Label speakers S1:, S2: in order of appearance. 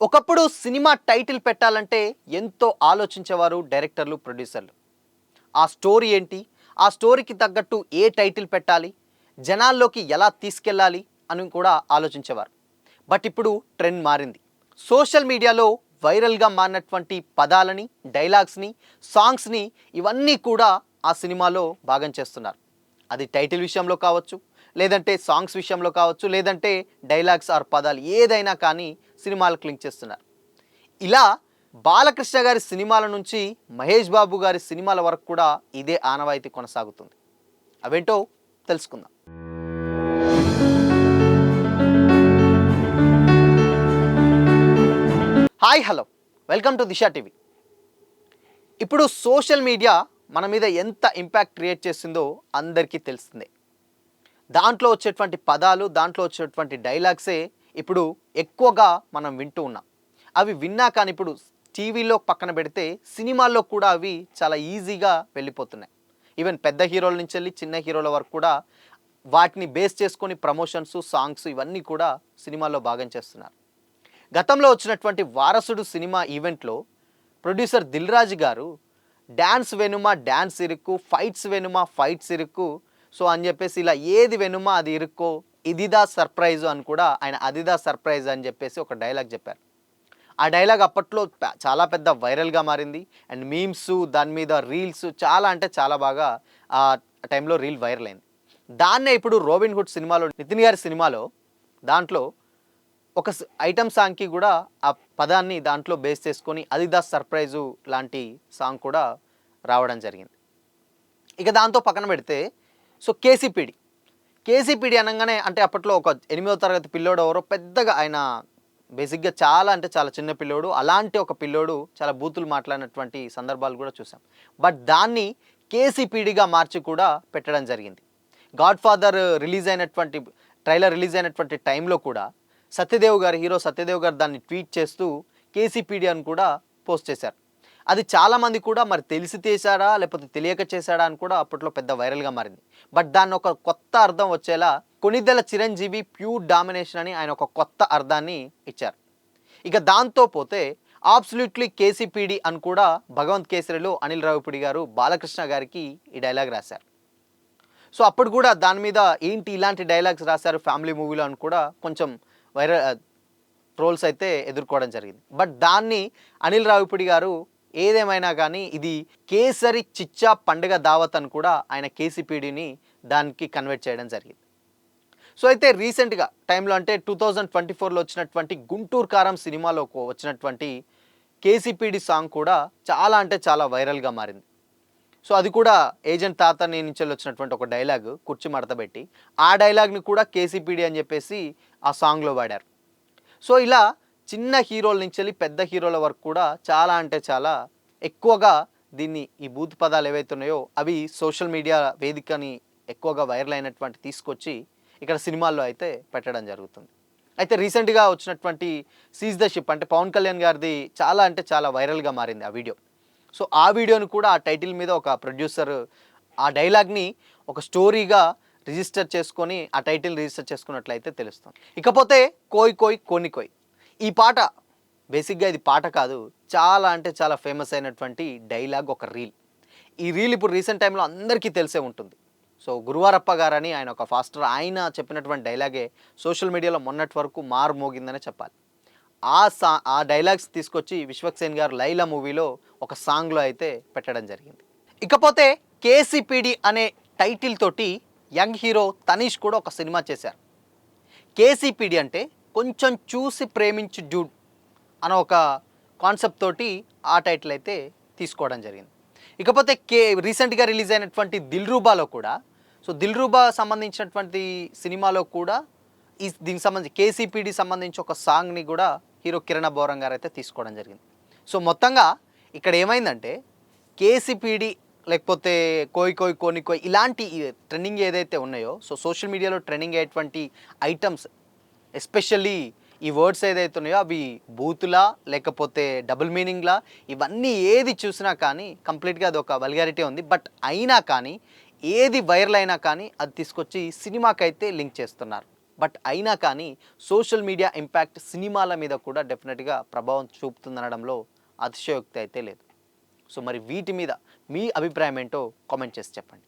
S1: ఒకప్పుడు cinema title పెట్టాలంటే ఎంతో ఆలోచించేవారు డైరెక్టర్లు, ప్రొడ్యూసర్లు. ఆ స్టోరీ ఏంటి? ఆ స్టోరీకి తగ్గట్టు ఏ టైటిల్ పెట్టాలి? జనాల్లోకి ఎలా తీసుకెళ్ళాలి అని కూడా ఆలోచించేవారు. బట్ ఇప్పుడు ట్రెండ్ మారింది. సోషల్ మీడియాలో వైరల్‌గా మారినటువంటి పదాలని, డైలాగ్స్‌ని, సాంగ్స్‌ని ఇవన్నీ కూడా ఆ సినిమాలో భాగం చేస్తున్నారు. అది టైటిల్ విషయంలో కావచ్చు, లేదంటే సాంగ్స్ విషయంలో కావచ్చు, లేదంటే డైలాగ్స్ ఆర్ పదాలు ఏదైనా కానీ సినిమాలకు లింక్ చేస్తున్నారు. ఇలా బాలకృష్ణ గారి సినిమాల నుంచి మహేష్ బాబు గారి సినిమాల వరకు కూడా ఇదే ఆనవాయితీ కొనసాగుతుంది. అవేంటో తెలుసుకుందాం. Hi hello, welcome to Disha TV. ఇప్పుడు సోషల్ మీడియా మన మీద ఎంత ఇంపాక్ట్ క్రియేట్ చేసిందో అందరికీ తెలిసిందే. దాంట్లో వచ్చేటువంటి పదాలు, దాంట్లో వచ్చేటువంటి డైలాగ్సే ఇప్పుడు ఎక్కువగా మనం వింటూ ఉన్నాం. అవి విన్నా కానీ ఇప్పుడు టీవీలో పక్కన పెడితే సినిమాల్లో కూడా అవి చాలా ఈజీగా వెళ్ళిపోతున్నాయి. ఈవెన్ పెద్ద హీరోల నుంచి వెళ్ళి చిన్న హీరోల వరకు కూడా వాటిని బేస్ చేసుకొని ప్రమోషన్స్, సాంగ్స్ ఇవన్నీ కూడా సినిమాల్లో భాగం చేస్తున్నారు. గతంలో వచ్చినటువంటి వారసుడు సినిమా ఈవెంట్లో ప్రొడ్యూసర్ దిల్ రాజు గారు డ్యాన్స్ వెనుమ డ్యాన్స్ ఇరుక్కు, ఫైట్స్ వెనుమ ఫైట్స్ ఇరుక్కు, సో అని చెప్పేసి ఇలా ఏది వెనుమ అది ఇరుక్కో, ఇదిదా సర్ప్రైజ్ అని కూడా ఆయన అదిదా సర్ప్రైజ్ అని చెప్పేసి ఒక డైలాగ్ చెప్పారు. ఆ డైలాగ్ అప్పట్లో చాలా పెద్ద వైరల్గా మారింది. అండ్ మీమ్స్, దాని మీద రీల్స్ చాలా అంటే చాలా బాగా ఆ టైంలో రీల్ వైరల్ అయింది. దాన్నే ఇప్పుడు రోబిన్ హుడ్ సినిమాలో, నితిన్ గారి సినిమాలో దాంట్లో ఒక ఐటమ్ సాంగ్కి కూడా ఆ పదాన్ని దాంట్లో బేస్ చేసుకొని అదిదా సర్ప్రైజు లాంటి సాంగ్ కూడా రావడం జరిగింది. ఇక దాంతో పక్కన పెడితే సో కేసీపీడి అనగానే అంటే అప్పట్లో ఒక 8వ తరగతి పిల్లోడు ఎవరో పెద్దగా ఆయన బేసిక్గా చాలా అంటే చాలా చిన్న పిల్లోడు, అలాంటి ఒక పిల్లోడు చాలా బూతులు మాట్లాడినటువంటి సందర్భాలు కూడా చూసాం. బట్ దాన్ని కేసీపీడిగా మార్చి కూడా పెట్టడం జరిగింది. గాడ్ ఫాదర్ ట్రైలర్ రిలీజ్ అయినటువంటి టైంలో కూడా హీరో సత్యదేవ్ గారు దాన్ని ట్వీట్ చేస్తూ కేసీపీడి అని కూడా పోస్ట్ చేశారు. అది చాలామంది కూడా మరి తెలిసి చేశాడా లేకపోతే తెలియక చేశాడా అని కూడా అప్పట్లో పెద్ద వైరల్గా మారింది. బట్ దాన్ని ఒక కొత్త అర్థం వచ్చేలా కొనిదెల చిరంజీవి ప్యూర్ డామినేషన్ అని ఆయన ఒక కొత్త అర్థాన్ని ఇచ్చారు. ఇక దాంతో పోతే అబ్సల్యూట్లీ కేసీపీడి అని కూడా భగవంత్ కేసరిలో అనిల్ రావిపూడి గారు బాలకృష్ణ గారికి ఈ డైలాగ్ రాశారు. సో అప్పుడు కూడా దాని మీద ఏంటి ఇలాంటి డైలాగ్స్ రాశారు ఫ్యామిలీ మూవీలో అని కూడా కొంచెం ట్రోల్స్ అయితే ఎదుర్కోవడం జరిగింది. బట్ దాన్ని అనిల్ రావిపూడి గారు ఏదేమైనా కానీ ఇది కేసరి చిచ్చా పండుగ దావత్ అని కూడా ఆయన కేసీపీడిని దానికి కన్వర్ట్ చేయడం జరిగింది. సో అయితే రీసెంట్గా టైంలో అంటే 2024లో వచ్చినటువంటి గుంటూరు కారం సినిమాలో వచ్చినటువంటి కేసీపీడి సాంగ్ కూడా చాలా అంటే చాలా వైరల్గా మారింది. సో అది కూడా ఏజెంట్ తాత నుంచి వచ్చినటువంటి ఒక డైలాగ్ కుర్చీ మడతబెట్టి ఆ డైలాగ్ని కూడా కేసీపీడి అని చెప్పేసి ఆ సాంగ్లో వాడారు. సో ఇలా చిన్న హీరోల నుంచి వెళ్ళి పెద్ద హీరోల వరకు కూడా చాలా అంటే చాలా ఎక్కువగా ఈ బూత్ పదాలు ఏవైతే ఉన్నాయో అవి సోషల్ మీడియా వేదికని ఎక్కువగా వైరల్ అయినటువంటి తీసుకొచ్చి ఇక్కడ సినిమాల్లో అయితే పెట్టడం జరుగుతుంది. అయితే రీసెంట్గా వచ్చినటువంటి సీజ్ ద షిప్ అంటే పవన్ కళ్యాణ్ గారిది చాలా అంటే చాలా వైరల్గా మారింది ఆ వీడియో. సో ఆ వీడియోని కూడా ఆ టైటిల్ మీద ఒక ప్రొడ్యూసర్ ఆ డైలాగ్ని ఒక స్టోరీగా రిజిస్టర్ చేసుకొని ఆ టైటిల్ రిజిస్టర్ చేసుకున్నట్లయితే తెలుస్తుంది. ఇకపోతే కోయ్ కోయ్ కోని కోయ్, ఈ పాట బేసిక్గా ఇది పాట కాదు, చాలా అంటే చాలా ఫేమస్ అయినటువంటి డైలాగ్, ఒక రీల్. ఈ రీల్ ఇప్పుడు రీసెంట్ టైంలో అందరికీ తెలిసే ఉంటుంది. సో గురువారప్ప గారని ఆయన ఒక ఫాస్టర్, ఆయన చెప్పినటువంటి డైలాగే సోషల్ మీడియాలో మొన్నటి వరకు మారు మోగిందనే చెప్పాలి. ఆ డైలాగ్స్ తీసుకొచ్చి విశ్వక్సేన్ గారు లైలా మూవీలో ఒక సాంగ్లో అయితే పెట్టడం జరిగింది. ఇకపోతే కేసీపీడి అనే టైటిల్ తోటి యంగ్ హీరో తనీష్ కూడా ఒక సినిమా చేశారు. కేసీపీడి అంటే కొంచెం చూసి ప్రేమించు డ్యూడ్ అన్న ఒక కాన్సెప్ట్ తోటి ఆ టైటిల్ అయితే తీసుకోవడం జరిగింది. ఇకపోతే రీసెంట్గా రిలీజ్ అయినటువంటి దిల్రూబాలో కూడా సో దిల్రూబా సంబంధించినటువంటి సినిమాలో కూడా దీనికి సంబంధించి కేసీపీడి సంబంధించి ఒక సాంగ్ని కూడా హీరో కిరణ్ బోరం గారు అయితే తీసుకోవడం జరిగింది. సో మొత్తంగా ఇక్కడ ఏమైందంటే కేసీపీడి లేకపోతే కోయ్ కోయ్ కోని కోయ్ ఇలాంటి ట్రెండింగ్ ఏదైతే ఉన్నాయో సో సోషల్ మీడియాలో ట్రెండింగ్ అయ్యేటువంటి ఐటమ్స్, ఎస్పెషల్లీ ఈ వర్డ్స్ ఏదైతే ఉన్నాయో అవి బూతులా లేకపోతే డబుల్ మీనింగ్లా, ఇవన్నీ ఏది చూసినా కానీ కంప్లీట్గా అది ఒక వల్గారిటీ ఉంది. బట్ అయినా కానీ ఏది వైరల్ అయినా కానీ అది తీసుకొచ్చి సినిమాకైతే లింక్ చేస్తున్నారు. బట్ అయినా కానీ సోషల్ మీడియా ఇంపాక్ట్ సినిమాల మీద కూడా డెఫినెట్గా ప్రభావం చూపుతుందనడంలో అతిశయోక్తి అయితే లేదు. సో మరి వీటి మీద మీ అభిప్రాయం ఏంటో కామెంట్ చేసి చెప్పండి.